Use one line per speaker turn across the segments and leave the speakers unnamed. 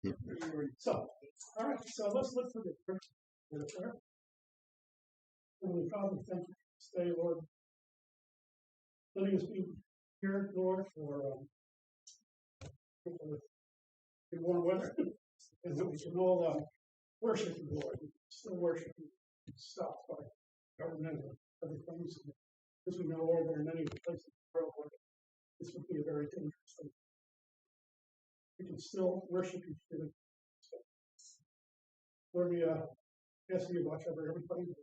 So, all right, so let's look for the prayer. Heavenly Father, thank you for this day, Lord. Letting us be here, Lord, for the warm weather, and that we can all worship you, Lord. Still worship you. Stop by government and other things. As we know, Lord, there are many places in the world where this would be a very dangerous thing. We can still worship you through it. Lord, we ask you to watch over everybody.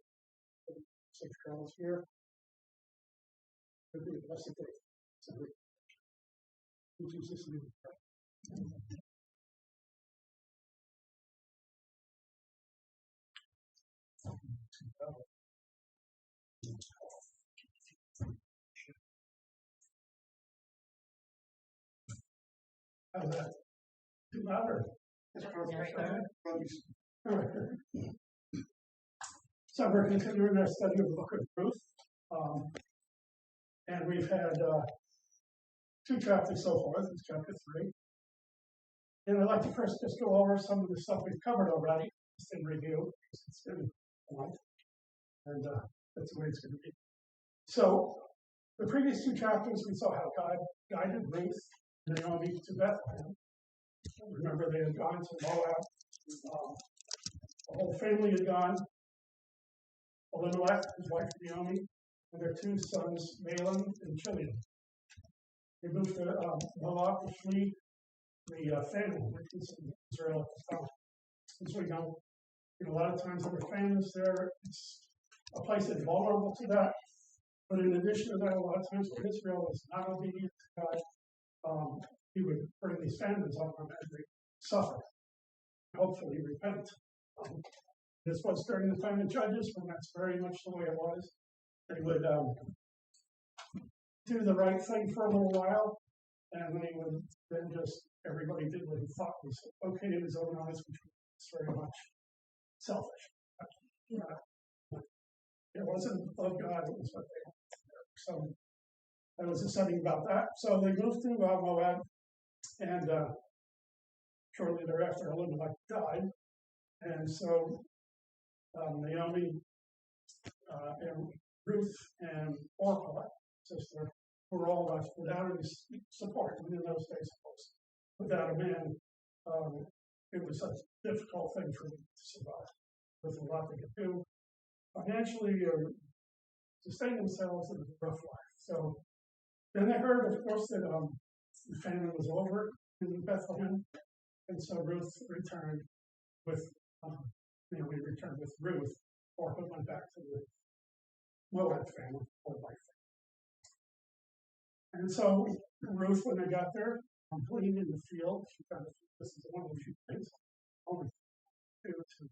6 girls here. It would be a blessed day. So, in Jesus' name we pray. How's that? Too louder. So we're continuing our study of the book of Ruth. And we've had 2 chapters so far. This is chapter 3. And I'd like to first just go over some of the stuff we've covered already, just in review. It's been a month. And that's the way it's going to be. So, the previous 2 chapters, we saw how God guided Ruth and Naomi to Bethlehem. Remember, they had gone to Moab. The whole family had gone. Elimelech, his wife Naomi, and their 2 sons, Mahlon and Chilion. They moved to Moab to flee the famine which was in Israel at the time. As we know, a lot of times there were famines there. It's a place that's vulnerable to that. But in addition to that, a lot of times when Israel was not obedient to God, he would bring these famines on them and they suffer. Hopefully repent. This was during the time of Judges, when that's very much the way it was. They would do the right thing for a little while, and they would then just, everybody did what he thought was okay in his own eyes, which was very much selfish. It wasn't of God, it was what they wanted. So that was the setting about that. So they moved to Moab, and shortly thereafter, Elimelech died. And so Naomi and Ruth and Orpah, sister, were all left without any support. And in those days, of course, without a man, it was such a difficult thing for them to survive. There was a lot they could do financially or sustain themselves. It was a rough life. So then they heard, of course, that the famine was over in Bethlehem, and so Ruth returned with Naomi returned with Ruth, or went back to the Moab family, or wife. And so Ruth, when they got there, gleaned in the field. She found this is one of the few things only do to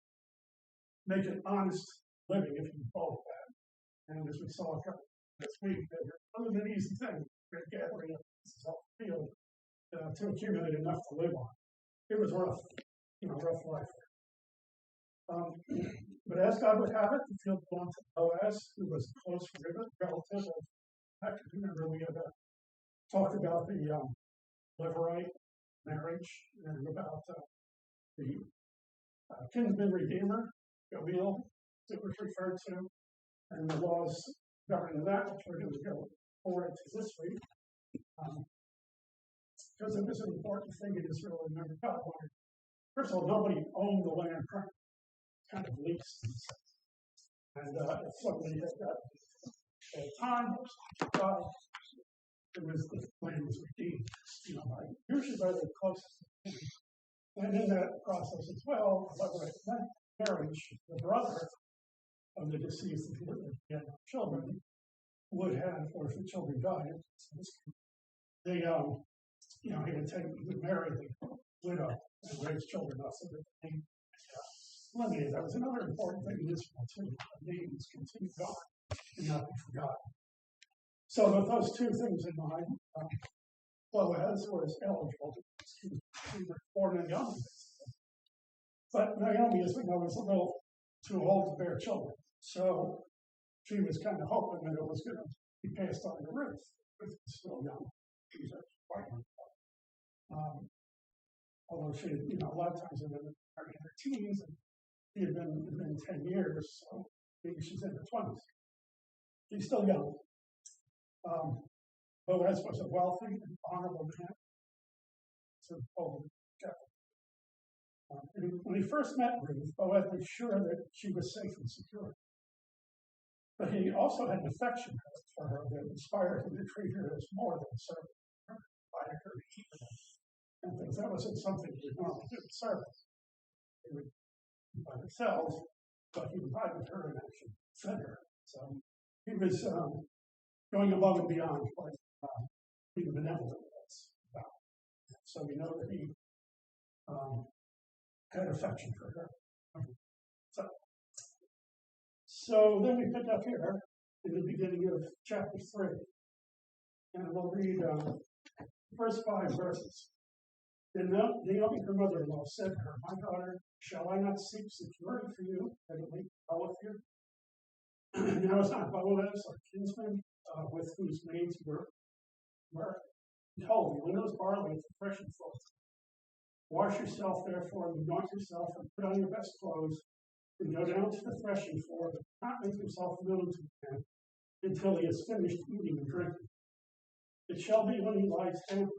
make an honest living, if you can call it that. And as we saw this week, there wasn't an easy thing. Great gathering of pieces off the field to accumulate enough to live on. It was rough, rough life. But as God would have it, the field belonged to Boaz, who was a close relative of. Actually, remember we had talked about the Levirate marriage and about the kinsman redeemer, Goel, that was referred to, and the laws governing that, which we're going to go forward to this week. Because it was an important thing in Israel. Remember, God wanted. First of all, nobody owned the land currently. Kind of leased. And if somebody had got at a time, it was the land was redeemed, usually by the closest. And in that process as well, marriage, the brother of the deceased, if he had children, would have, or if the children died, they, he would marry the widow and raise children up so that they that was another important thing in Israel too. Names continued on and not be forgotten. So with those 2 things in mind, Boaz was eligible to be born in Naomi. But Naomi, as we know, was a little too old to bear children. So she was kind of hoping that it was going to be passed on to Ruth. Ruth was still young. She was actually quite young. although she, a lot of times had been in her teens, and he had been 10 years, so maybe she's in her 20s. She's still young. Boaz was a wealthy and honorable man. So, when he first met Ruth, Boaz was sure that she was safe and secure. But he also had an affection for her that inspired him to treat her as more than a servant, invited her to eat with him and things. That wasn't something he would normally do with servants. They would invite themselves, but he invited her and actually fed her. So he was going above and beyond what being benevolent was about. So we know that he had affection for her. So then we pick up here in the beginning of chapter 3, and we'll read the first 5 verses. Then Naomi, her mother-in-law, said to her, "My daughter, shall I not seek security for you, that it may be well with you? Now is not Boaz, our kinsman, with whose maids were behold, he winnows barley at the threshing floor. Wash yourself, therefore, and anoint yourself, and put on your best clothes, and go down to the threshing floor, but not make yourself known to the man until he has finished eating and drinking. It shall be when he lies down,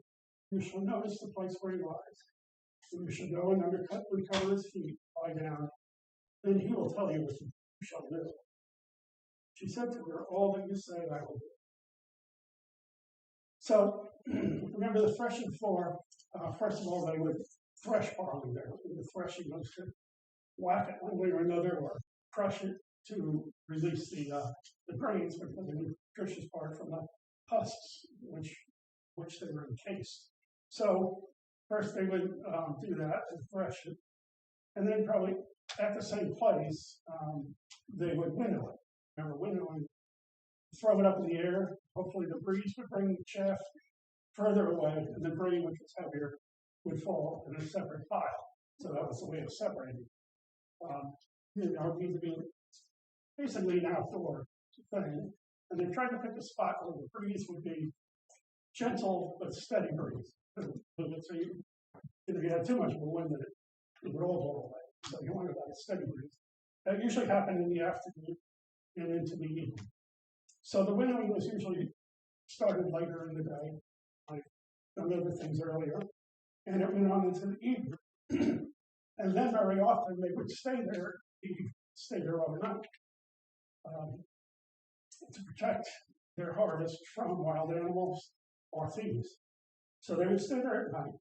you shall notice the place where he lies, and you shall go and uncover his feet, lie down, then he will tell you what you shall do." She said to her, "All that you say I will do." So, remember the threshing floor, first of all, they would thresh barley there. The threshing was to whack it one way or another, or crush it to release the grains, which was the nutritious part from the husks, which they were encased. So first they would do that and thresh it, and then probably at the same place they would winnow it. Remember winnowing? Throw it up in the air. Hopefully the breeze would bring the chaff further away, and the grain, which was heavier, would fall in a separate pile. So that was the way of separating. It needs to be basically an outdoor thing. And they tried to pick a spot where the breeze would be gentle but steady breeze. So if you had too much of a wind, it would all blow away. So you wanted like a steady breeze. That usually happened in the afternoon and into the evening. So the winnowing was usually started later in the day. I've done other things earlier. And it went on into the evening. And then very often they would stay there overnight to protect their harvest from wild animals or thieves. So they would stay there at night.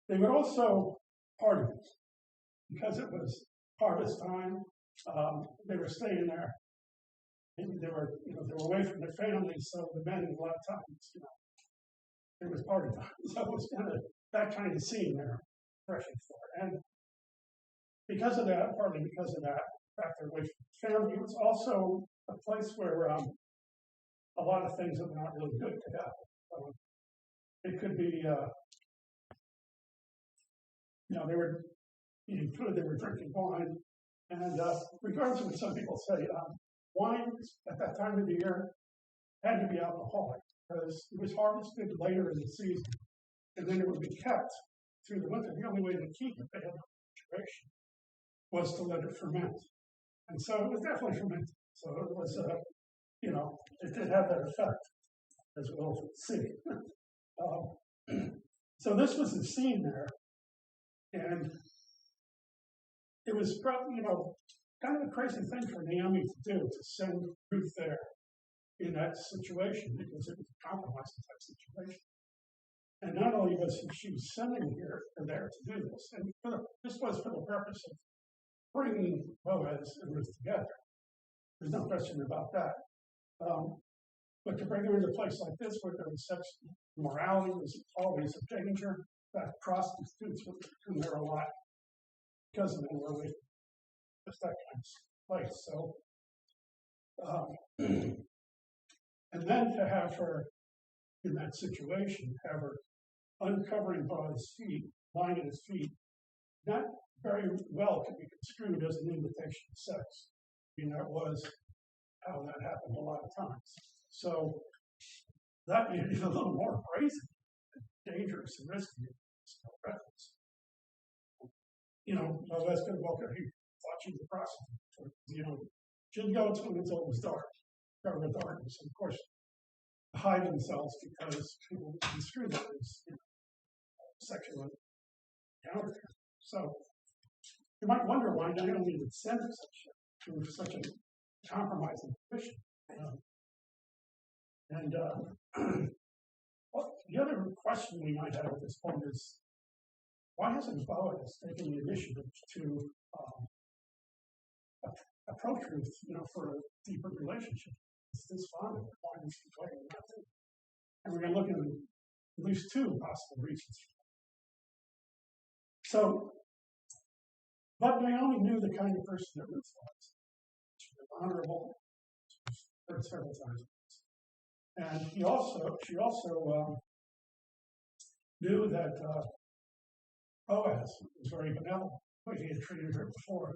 They would also party because it was harvest time. They were staying there. They were away from their families. So the men, a lot of times, it was party time. So it was kind of that kind of scene there, threshing floor. And because of that, partly because of that, in fact, they're away from family. It was also a place where a lot of things that were not really good could happen. It could be, they were eating food, they were drinking wine, and regardless of what some people say, wine at that time of the year had to be alcoholic because it was harvested later in the season, and then it would be kept through the winter. The only way to keep it, they had no refrigeration, was to let it ferment. And so it was definitely fermented. So it was, it did have that effect, as we'll see. So this was the scene there. And it was probably, kind of a crazy thing for Naomi to do, to send Ruth there in that situation, because it was a compromising type situation. And not only was she sending her there to do this, and this was for the purpose of bringing Boaz and Ruth together. There's no question about that. But to bring her into a place like this, where there was such immorality, was always a danger. That prostitutes would come there a lot because of the way just that kind of place. So, and then to have her in that situation, have her uncovering Boaz's feet, lying at his feet, that very well could be construed as an invitation to sex. That was how that happened a lot of times. So that made it a little more brazen, dangerous, and risky. Boaz could have walked out. He thought she was a prostitute. She didn't go to him until it was dark, covered with darkness. And of course, hide themselves because people construe that as sexual encounter. So you might wonder why Naomi would send such a compromising position. The other question we might have at this point is, why hasn't Boaz taken the initiative to approach Ruth, for a deeper relationship? It's this fond of her. Why is he waiting not to? And we're going to look at at least two possible reasons. So, but Naomi knew the kind of person that Ruth was. She was honorable. She was heard several times. And she also knew that Boaz was very benevolent. He had treated her before.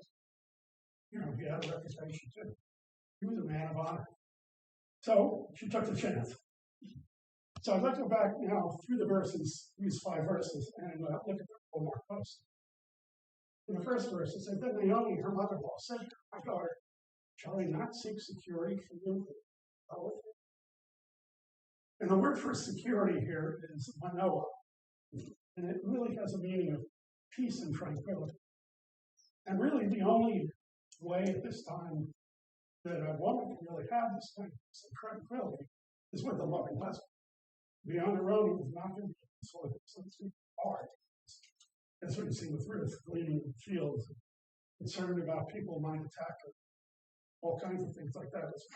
He had a reputation too. He was a man of honor. So she took the chance. So I'd like to go back now through the verses, these 5 verses, and look at them a little more closely. In the first verse, it says, then Naomi, her mother-in-law, said, my daughter, shall I not seek security for you? And the word for security here is manoah, and it really has a meaning of peace and tranquility. And really the only way at this time that a woman can really have this kind of peace and tranquility is with a loving husband. Beyond her own, is not going to be sort of something hard. That's what you see with Ruth, gleaning in the fields, concerned about people might attack her, all kinds of things like that. It's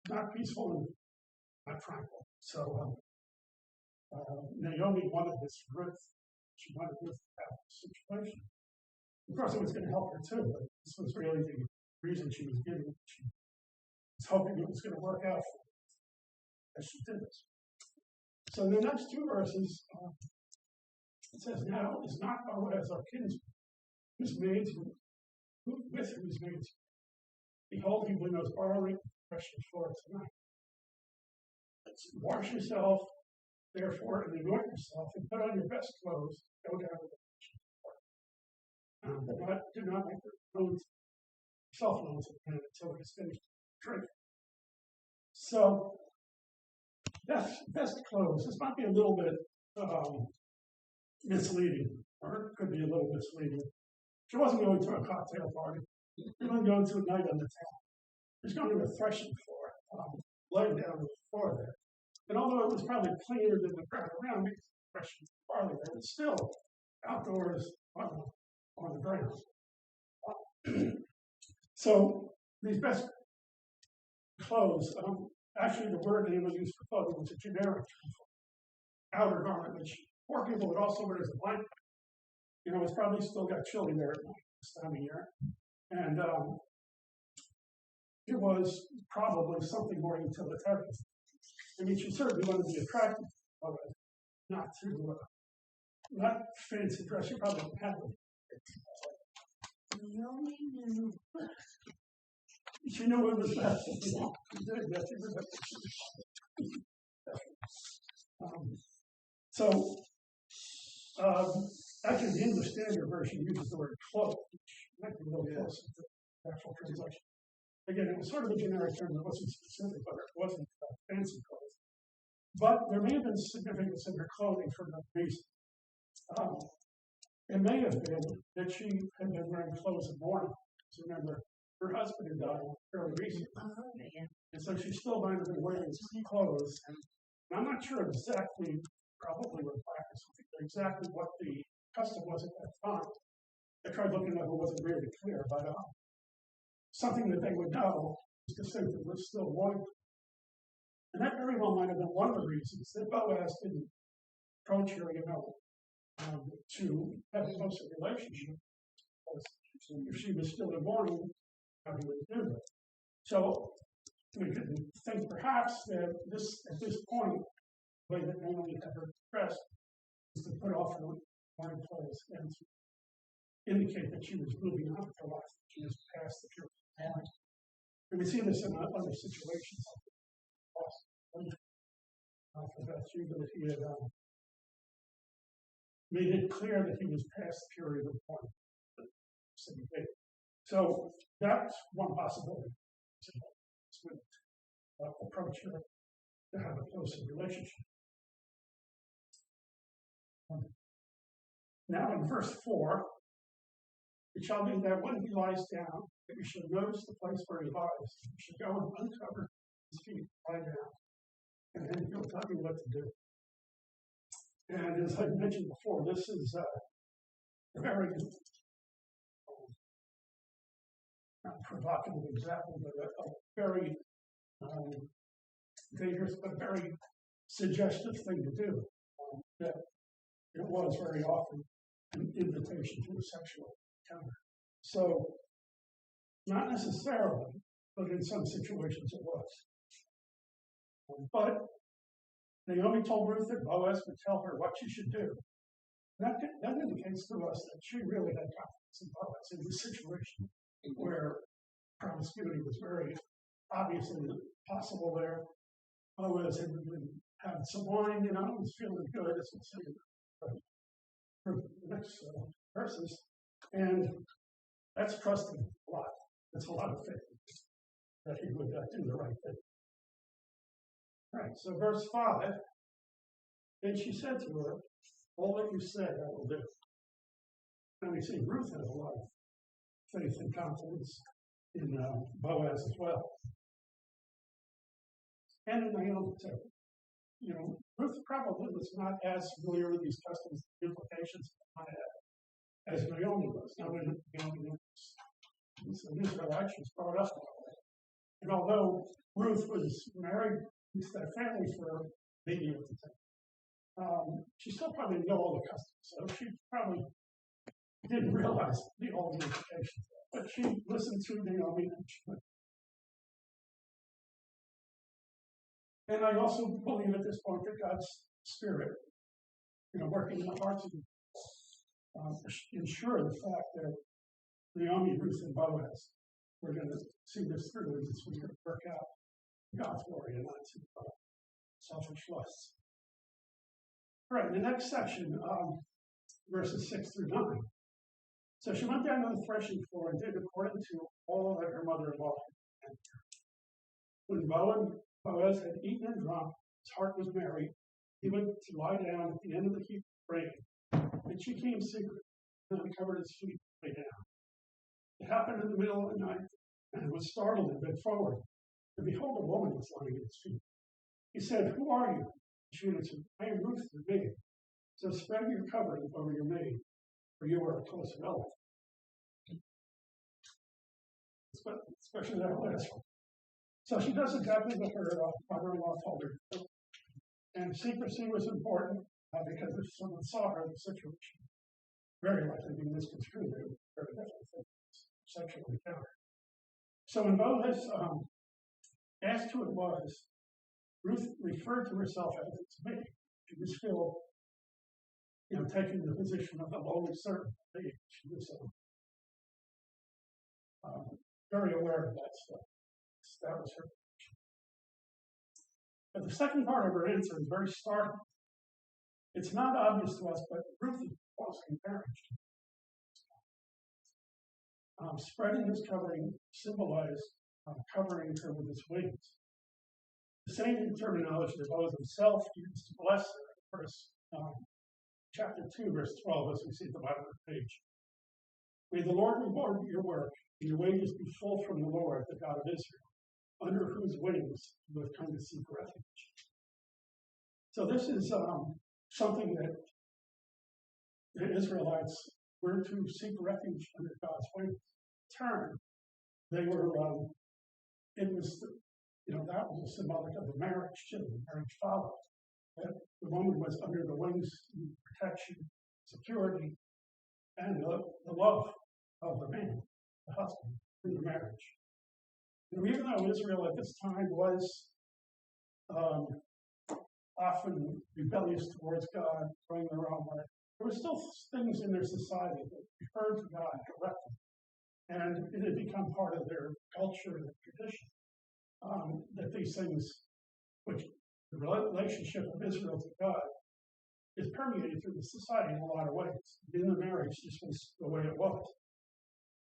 not peaceful and not tranquil. So Naomi wanted this for Ruth. She wanted Ruth to have this situation. Of course, it was going to help her too, but this was really the reason she was giving. She was hoping it was going to work out for her as she did this. So in the next 2 verses, it says, now is not Boaz our kinsman, whose maids with whose maids. Behold, he winnows barley, freshly for it tonight. Wash yourself, therefore, and anoint yourself, and put on your best clothes, go down to the kitchen. Do not make yourself known to the man until it is finished drinking. So, best clothes. This might be a little bit misleading, or it could be a little misleading. She wasn't going to a cocktail party. She wasn't going to a night on the town. She was going to a threshing floor, laying down on the floor there. And although it was probably cleaner than the crowd around me, threshing barley there, it's still outdoors on the ground. So these best clothes, actually the word they would use for clothing was a generic term for outer garment, which poor people would also wear as a blanket. It's probably still got chilly there at this time of year. And it was probably something more utilitarian. I mean, she certainly wanted to be attractive, not fancy dress. She probably didn't have it. She knew it was best. She did, yes, she was actually, the English Standard Version uses the word cloak, which might be a little close to the actual translation. Again, it was sort of a generic term that wasn't specific, but it wasn't fancy clothes. But there may have been significance in her clothing for that reason. It may have been that she had been wearing clothes in mourning. So remember, her husband had died fairly recently. And so she still might have been wearing clothes. And I'm not sure exactly, probably with practice, exactly what the custom was at that time. I tried looking up, it wasn't really clear, but something that they would know is distinctive was still white. And that very well might have been one of the reasons that Boaz didn't approach her, to have a closer relationship. If she was still in mourning, how he would do that. So we could think perhaps that at this point, the way that Naomi had her dressed was to put off her mourning clothes and to indicate that she was moving on with her life. She was past the period of mourning. And we see this in other situations. For Bathsheba, that he had made it clear that he was past the period of mourning. So that's one possibility. Would approach her to have a closer relationship. Now in verse 4, it shall be that when he lies down, that you shall notice the place where he lies. You should go and uncover his feet, lie down, and then he'll tell you what to do. And as I mentioned before, this is a very not provocative example, but a very dangerous, but very suggestive thing to do. That it was very often an invitation to a sexual encounter. So, not necessarily, but in some situations it was. But Naomi told Ruth that Boaz would tell her what she should do. That indicates to us that she really had confidence in Boaz in this situation where promiscuity was very obviously possible there. Boaz had had some wine, was feeling good, as we'll see in the next verses. And that's trusting a lot. That's a lot of faith that he would do the right thing. All right, so verse 5. And she said to her, all that you said I will do. And we see Ruth has a lot of faith and confidence in Boaz as well. And in Naomi too. Ruth probably was not as familiar with these customs and implications as Naomi was. Now, when Naomi was an Israelite, she was brought up that way. And although Ruth was married to that family for maybe at the time, she still probably didn't know all the customs. So she probably didn't realize all the implications. But she listened to Naomi and she went. And I also believe at this point that God's Spirit, working in the hearts of people, ensure the fact that Naomi, Ruth, and Boaz were going to see this through and this was going to work out God's glory and not to selfish lusts. All right, the next section, verses 6 through 9. So she went down to the threshing floor and did according to all that her mother-in-law had done. When Boaz had eaten and drunk, his heart was merry. He went to lie down at the end of the heap of grain, and she came secretly and uncovered his feet and lay down. It happened in the middle of the night, and was startled and bent forward. And behold, a woman was lying at his feet. He said, "Who are you?" She answered, "I am Ruth, your maid. So spread your covering over your maid, for you are a close relative." Especially that last one. So she does exactly what her mother-in-law told her to do. And secrecy was important because if someone saw her, the situation very likely be misconstrued. They would very definitely think sexual encounter. So when Boaz asked who it was, Ruth referred to herself as its maid. She was still, taking the position of a lowly servant. She was very aware of that stuff. That was her position. But the second part of her answer is very startling. It's not obvious to us, but Ruth was encouraged. Spreading his covering symbolized covering her with his wings. The same terminology that Boaz himself used to bless her in chapter 2, verse 12, as we see at the bottom of the page. May the Lord reward your work, and your wages be full from the Lord, the God of Israel, under whose wings you have come to seek refuge. So this is something that the Israelites were to seek refuge under God's wings. In turn, they were, that was a symbolic of the marriage too. The marriage followed. That the woman was under the wings of protection, security, and the love of the man, the husband, through the marriage. And even though Israel at this time was often rebellious towards God, going their own way, there were still things in their society that referred to God directly. And it had become part of their culture and tradition. That these things, which the relationship of Israel to God is permeated through the society in a lot of ways. In the marriage, this was the way it was.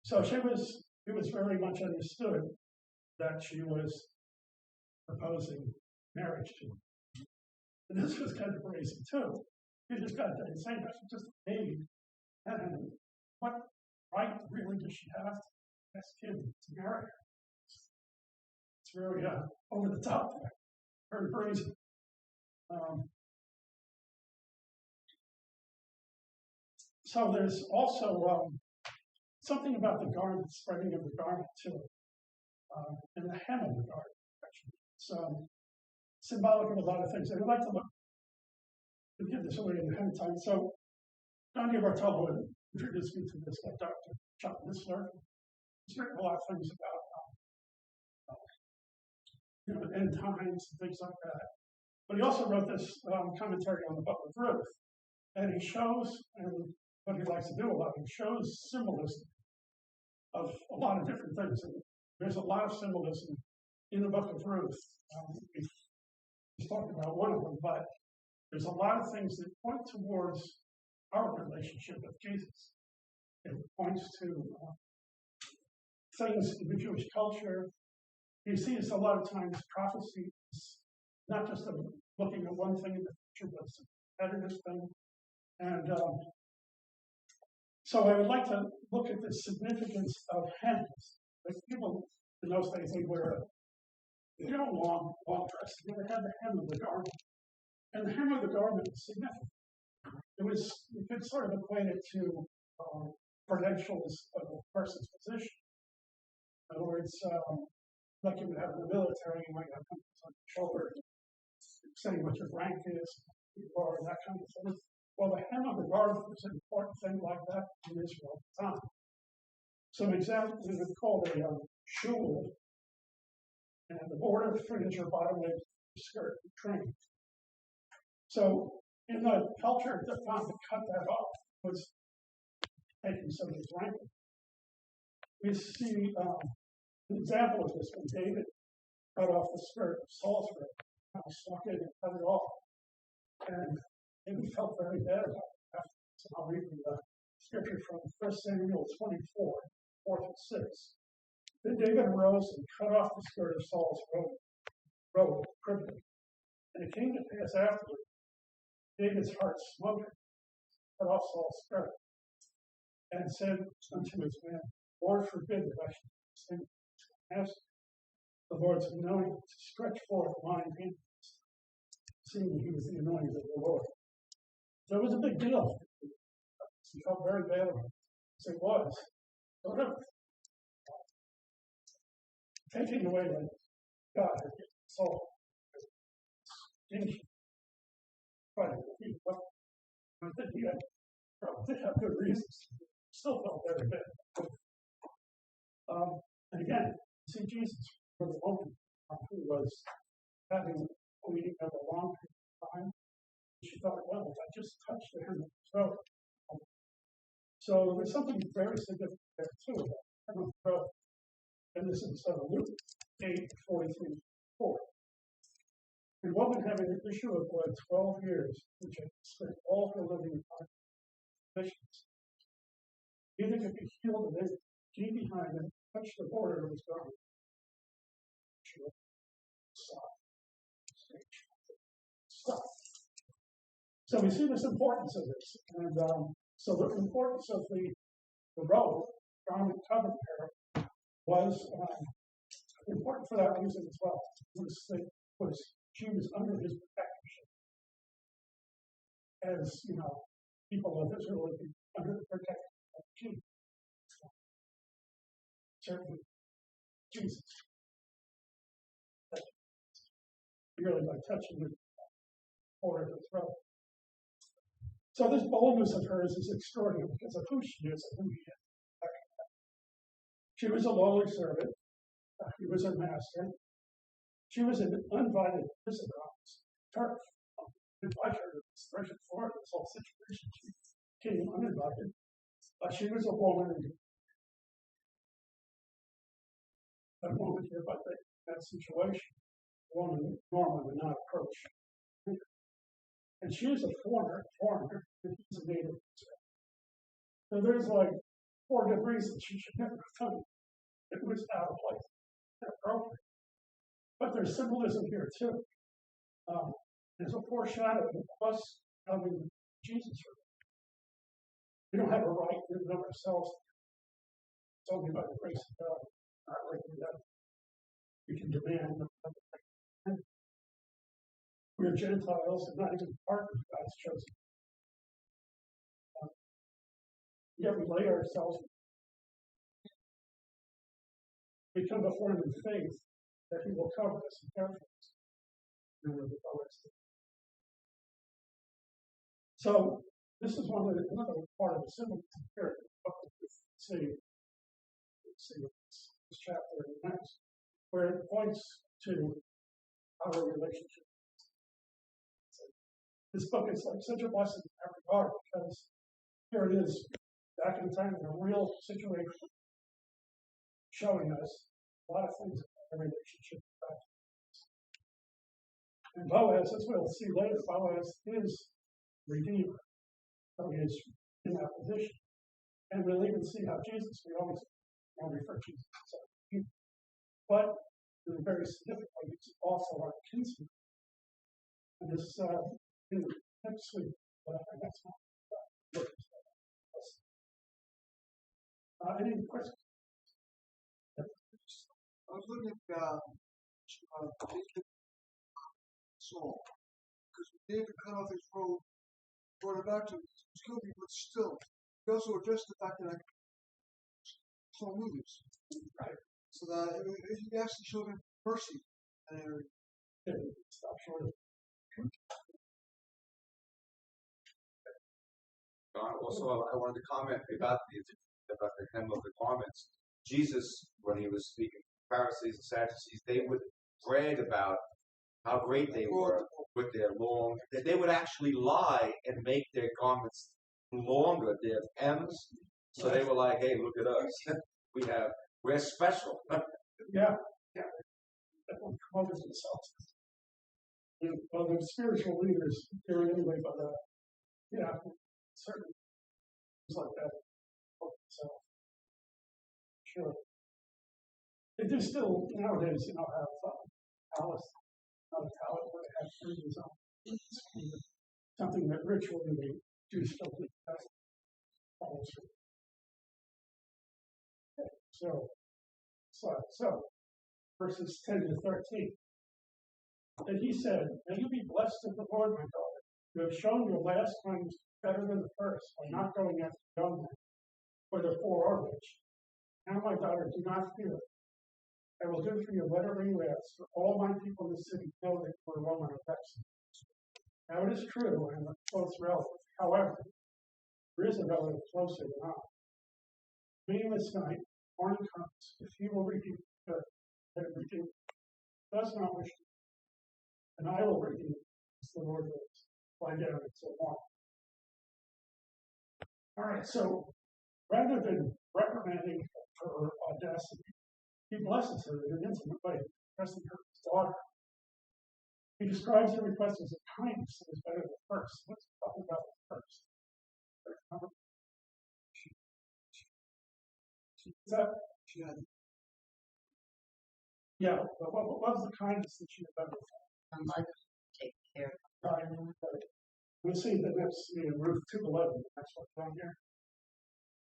So it was very much understood that she was proposing marriage to him. And this was kind of crazy too. You just got to say that she's just a baby. And what right really does she have to ask him to marry her? It's very over the top there, very crazy. So there's also something about the garment, spreading of the garment too, and the hem of the garment. Actually, it's symbolic of a lot of things. And I'd like to give this away ahead of time. So Johnny Bartolo introduced me to this guy, Dr. Chuck Missler. He's written a lot of things about end times and things like that. But he also wrote this commentary on the book of Ruth, and he shows, and what he likes to do a lot, he shows symbolism of a lot of different things. And there's a lot of symbolism in the book of Ruth. He's talked about one of them, but there's a lot of things that point towards our relationship with Jesus. It points to things in the Jewish culture. You see this a lot of times, prophecy is not just looking at one thing in the future, but it's a competitive thing. And so I would like to look at the significance of hems. Like people in those days, they wear long dress. They never had the hem of the garment. And the hem of the garment is significant. You could sort of equate it to credentials of a person's position. In other words, like you would have in the military, you might have something on your shoulder saying what your rank is, or that kind of thing. Well, the hem of the garment was an important thing like that in Israel at the time. So an example is called a shul, and the border fringe or bottom leg skirt train. So in the culture at the time, to cut that off was taking somebody's rank. We see an example of this when David cut off the skirt of Saul's skirt, stuck it and cut it off. And he felt very bad about it afterwards. And I'll read the scripture from 1 Samuel 24, 4-6. Then David arose and cut off the skirt of Saul's robe privily. And it came to pass afterward, David's heart smote him, cut off Saul's skirt, and said unto his men, Lord forbid that I should sin against the Lord's anointing to stretch forth mine hands, seeing he was the anointed of the Lord. So it was a big deal. He felt very bad about it. So it was. Whatever. Taking away that God had given Saul. But I think he probably had good reasons. Still felt very bad. And again, see Jesus was a woman who was having a bleeding of a long period of time. She thought, well, if I just touched the hem of his throat. So there's something very significant there too about the hem of the throat. And this is Luke 8:43-4. And woman having an issue of blood 12 years, which had spent all her living upon missions, neither could be healed of it, came behind him, touched the border of his garment. Stop. So we see this importance of this. And so the importance of the robe, garment covering her, was important for that reason as well. She was under his protection. As, people of Israel would be under the protection of the king. Certainly, Jesus. Really by touching the border of the throat. So this boldness of hers is extraordinary because of who she is and who he is. She was a lowly servant. He was her master. She was an uninvited visitor on his turf. Invite her to this threshing floor, this whole situation. She came uninvited. She was a woman. A woman here, but that situation, a woman normally would not approach. And she is a foreigner, and he's a native. So there's for good reason. She should never have done it. It was out of place, inappropriate. But there's symbolism here too. There's a foreshadowing of us coming Jesus. We don't have a right to do it ourselves. It's only by the grace of God. Not like that. We can demand. We are Gentiles and not even part of God's chosen. Yet we lay ourselves. We come before Him in faith that He will cover us and care for us. So this is another part of the symbolism here. See this chapter and the next, where it points to our relationship. This book is like such a blessing in every regard because here it is back in time in a real situation, showing us a lot of things about the relationship with God. And Boaz, as we'll see later, Boaz is Redeemer. So he is in that position. And we'll even see how Jesus, we always refer to Jesus as our Redeemer. But in a very significant way, he's also our kinsman. And this next week, that's not any questions?
I was looking at David Saul, because when David cut off his robe, brought it back to him, he was guilty, but still, he also addressed the fact that Saul knew this, right? So that he actually showed him mercy in that area.
Stop short of it.
Also, I wanted to comment about the hem of the garments. Jesus, when he was speaking to Pharisees and Sadducees, they would brag about how great they were with their long. They would actually lie and make their garments longer, their hems. So they were like, "Hey, look at us. We're special."
Yeah. Everyone promotes themselves. Well, the spiritual leaders here anyway, but certain things like that. So, sure. They do still nowadays, have palace, not a palace, but they have freedoms on something that ritually they do still do. So, verses 10 to 13. And he said, "May you be blessed of the Lord, my daughter. You have shown your last times better than the first by not going after young men, whether poor or rich. Now, my daughter, do not fear. I will do for you whatever you ask, for all my people in the city know that you are a woman of excellence. Now, it is true, I am a close relative. However, there is a relative closer than I. Being this night, morning comes, if he will redeem her, let him redeem her. Does not wish to, and I will redeem it, as the Lord lives. Lie down and so on." All right, so rather than reprimanding her audacity, he blesses her in an intimate way, addressing her as daughter. He describes her request as a kindness that is better than the first. Let's talk about the first. But what was the kindness that she had done with her?
Like take care of
Right. We'll see the next in Ruth 2:11. That's what's down here.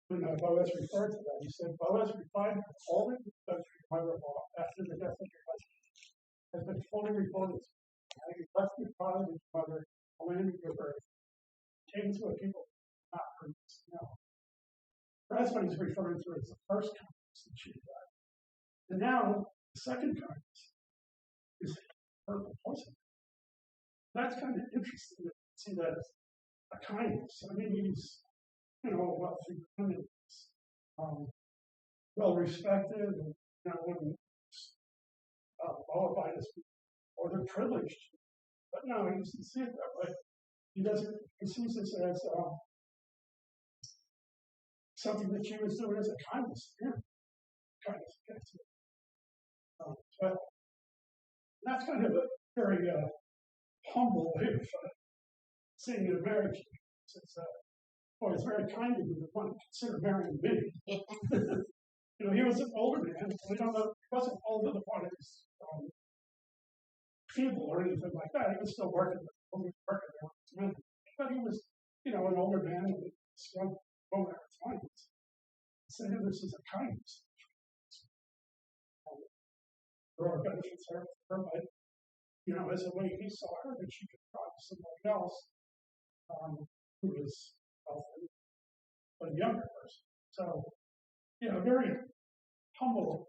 When Boaz referred to that, he said, "Boaz replied, all that you done for your mother-in-law after the death of your husband has been fully reported. Now you left your father and your mother, the land of your birth, came to a people not previous. No." That's what he's referring to as the first kindness that she did. And now the second kindness is her proposal. That's kind of interesting to see that as a kindness. I mean, he's, wealthy, well respected, and wouldn't qualify as or they're privileged. But no, he doesn't see it that way. He sees this as something that she was doing as a kindness to him. Kindness against him. But that's kind of a very humble way of seeing a marriage. Since boy, it's very kind of you to want to consider marrying me. You know, he was an older man. We don't know, he wasn't old to the point of his feeble or anything like that. He was still working there. But he was, you know, an older man with a young woman in her 20s. So this is a kindness. There are benefits there for her, but, you know, as a way he saw her, that she could talk to somebody else who was wealthy, but a younger person. So, you know, very humble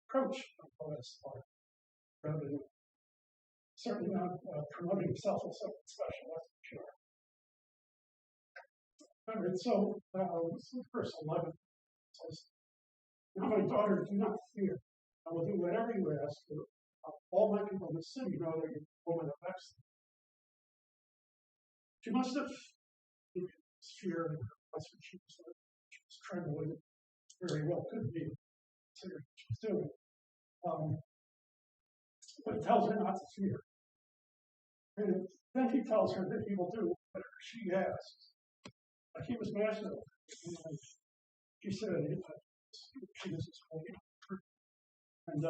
approach on his part, rather than certainly not promoting himself as something special, that's for sure. All right, so verse 11 says, "Now my daughter, do not fear. I will do whatever you ask. All my people in the city know that you're a woman of excellence." She must have fear, and that's what she was trembling. Very well could be considering what she's doing. But it tells her not to fear. And then he tells her that he will do whatever she asks. Like he was masterful. And she said, she was his holy. And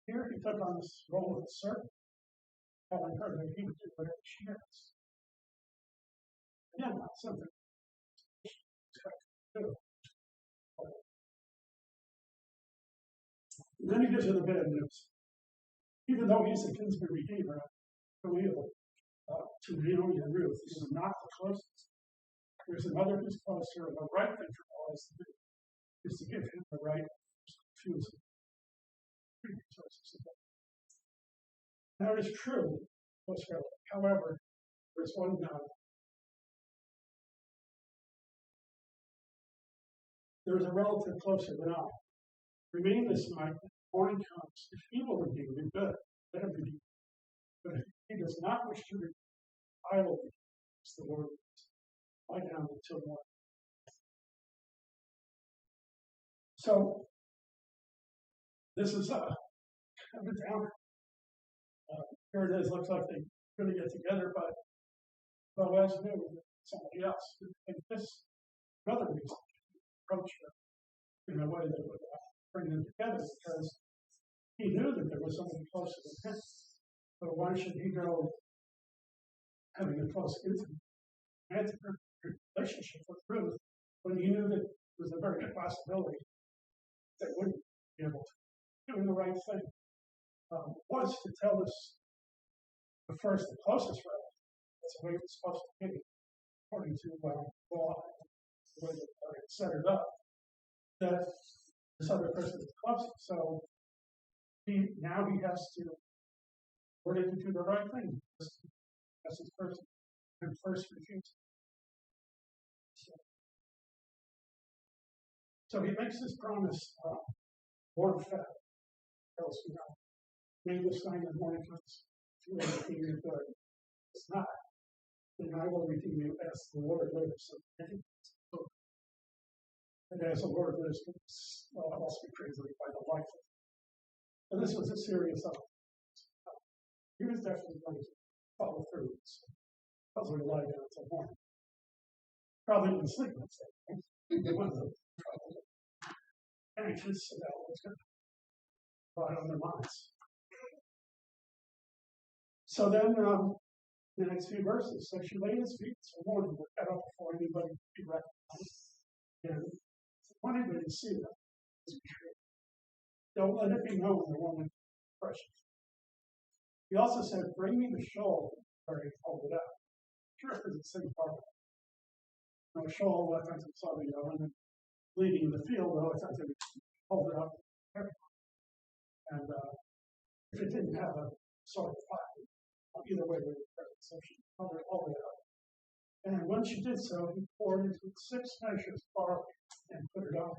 here he took on this role of a servant, telling her that he would do whatever she asked. Again, not something he's got to do. And then he gives her the bad news. Even though he's the kinsman redeemer, to Naomi and Ruth, he is not the closest. There's another who's closer, and the right thing for Boaz to do is to give him the right refusal. Now it is true, however, there's one there is a relative closer than I. Remain this night, when morning comes. If he will redeem you, good, let him redeem you. But if he does not wish to redeem, I will redeem you, as the Lord is. Lie down until morning. So, this is kind of a downer. Here it is, looks like they're going to get together, but Boaz knew somebody else. And this, another reason, approach her in a way that would bring them together, because he knew that there was something closer than him. But why should he go having a close intimate relationship with Ruth when he knew that there was a very good possibility that wouldn't be able to do the right thing? Was to tell us the closest relative. That's the way it was supposed to be, according to law, the way that they set it up, that this other person is closer. So now he has to order to do the right thing. That's his person and first refusal. So he makes this promise, born fed, tells you now, may this night and morning comes, if you will redeem your good. It's not, then I will redeem you as the Lord lives. And as the Lord lives, also be translated by the life of it. And this was a serious he was definitely going to follow through. So probably lie down until morning. Probably didn't sleep that day. He wasn't probably anxious about what's going to lie on their minds. So then, the next few verses. So she laid his feet till morning, but got up before anybody could recognize. And when anybody see them, don't let it be known the woman precious. He also said, bring me the shawl where he pulled it out. Sure, because it's the same part of it. You know, a shawl, a lot of times it's on the and bleeding in the field, a lot of times they hold it up. And if it didn't have a sort of pocket, either way, they would carry it. So she pulled it all the way out. And when she did so, he poured into 6 measures of barley and put it on.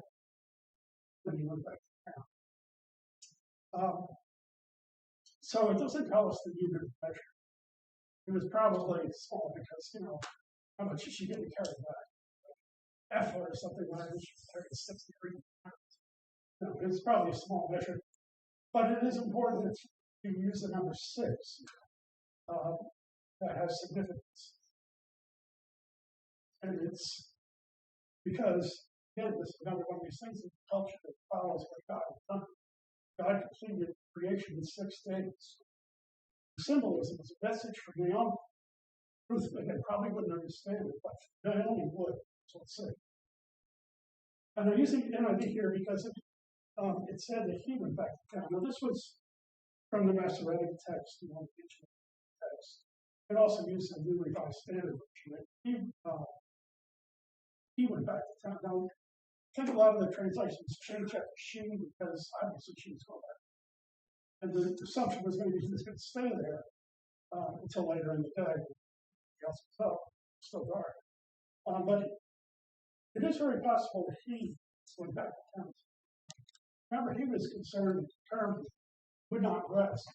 Then he went back to town. So it doesn't tell us the unit of measure. It was probably small because, you know, how much is she going to carry back? F or something like that, she's carrying 63 pounds. No, it's probably a small measure. But it is important that you use the number 6. That has significance. And it's because, again, this is another one of these things in the culture that follows what God has done. God completed creation in 6 days. The symbolism is a message from Naomi. Ruth again probably wouldn't understand it, but Naomi would, so it's said. And I'm using NIV here because it said that he went back to town. Now, this was from the Masoretic text, the ancient text. It also used a New Revised Standard version. He went back to town. Now, I think a lot of the translations change that to she because obviously she was going back. And the assumption was going to be he was going to stay there until later in the day. He else was up, still dark. But it is very possible that he went back to town. Remember, he was concerned, determined, would not rest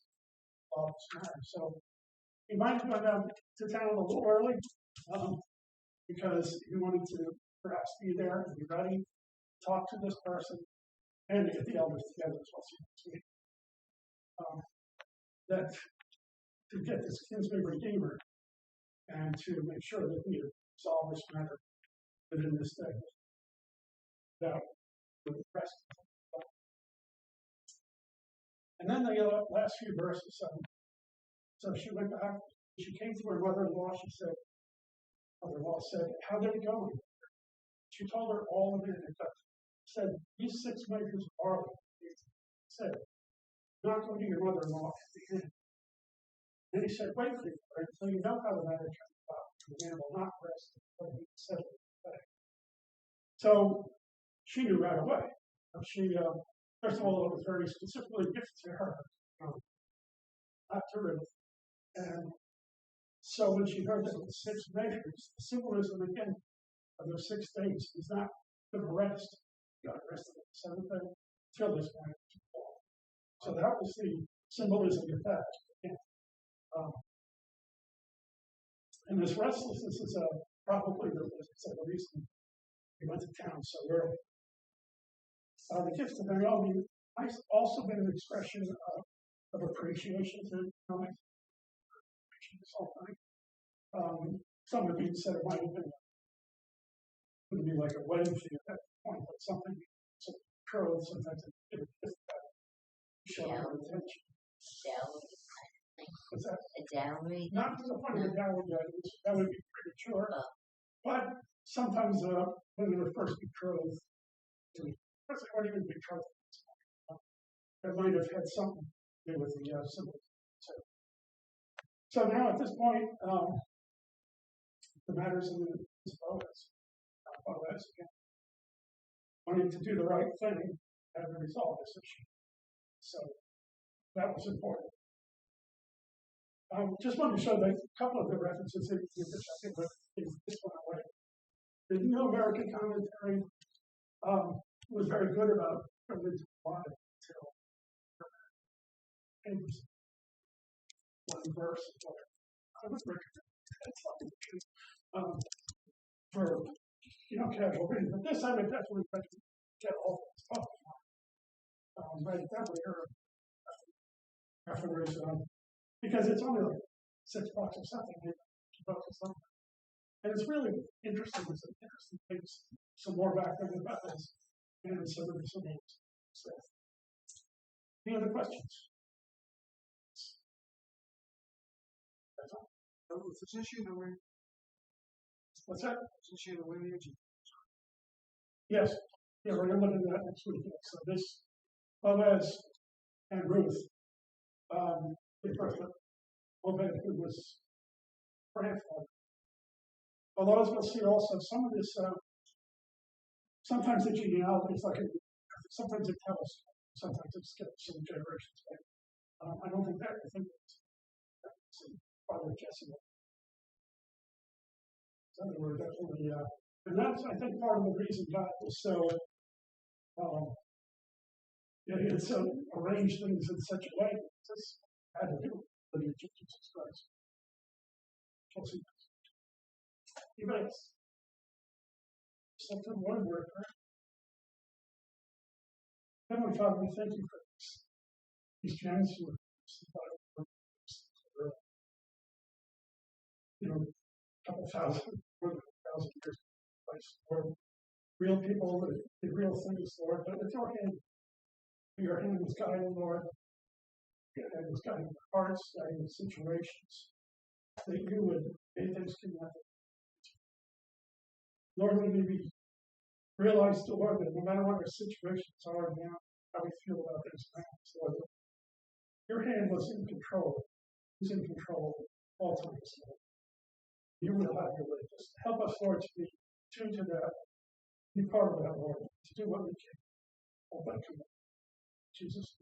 while it was married. So he might have gone down to town a little early because he wanted to perhaps be there and be ready, talk to this person, and to get the elders together as well. That to get this kinsman redeemer and to make sure that he had solved this matter within this day. Without the rest. And then the last few verses. So she went back. She came to her mother-in-law. Mother-in-law said, "How did it go?" She told her all of it. And said, "These 6 measures of barley." Said, "Not go to your mother-in-law at the end." Then he said, "Wait for it until you know how the matter turns out. The man will not rest until he settled it." So she knew right away. She, first of all, it was very specifically gifted to her, not to Ruth. And so when she heard that it was 6 measures, the symbolism again of those 6 days is not going to rest. God rested on the 7th day till this point. So that was the symbolism of that. And this restlessness is probably the reason he went to town so early. The gift of Naomi might also been an expression of appreciation to Naomi. Some of you said it might have been wouldn't be like a wedding thing at that point, but something betrothed, sometimes it just show her attention.
Dowry kind of thing.
What's that?
A dowry?
Not to the point of a dowry, that would be premature. But sometimes when they were first betrothed, they weren't even betrothed. That might have had something to do with the symbol. So now at this point, the matters in his Boaz again, wanting to do the right thing and to resolve this issue. So that was important. Just wanted to show that a couple of the references in which I think this went away. The New American Commentary was very good about privilege of body until it was one verse. I would recommend for casual reading. But this I would definitely get all this stuff. Write it down later afterwards because it's only like $6 or something. $2 or something. And it's really interesting. It's an interesting things. Some more background about this and some of the names. So, any other questions?
Since you know where,
What's that?
since you know where you
Yes. Yeah, we're going to look at that next week. So this Boaz and Ruth, the first Obed who was grandfather. Although as we'll see also, some of this, sometimes the genealogy is like, sometimes it tells, sometimes it skips some generations back. I don't think that, I think it's Father Jesse. So we're definitely, and that's, I think, part of the reason God was so, it's arranged things in such a way that this had to do with the Jesus Christ. Anybody else? Something one word, right? Heavenly Father, we thank you for this. These gems were, a couple thousand, more than 2,000 years place, Lord. Real people that did real things, Lord, but with your hand was guiding, Lord. Your hand was guiding the hearts, guiding the situations, that you would make things connected. Lord, we may be realized, Lord, that no matter what our situations are now, how we feel about things now, Lord, your hand was in control. Is in control all times, Lord. You will have your way. Just help us, Lord, to be tuned to that, be part of that, Lord, to do what we can. All that commit. Jesus.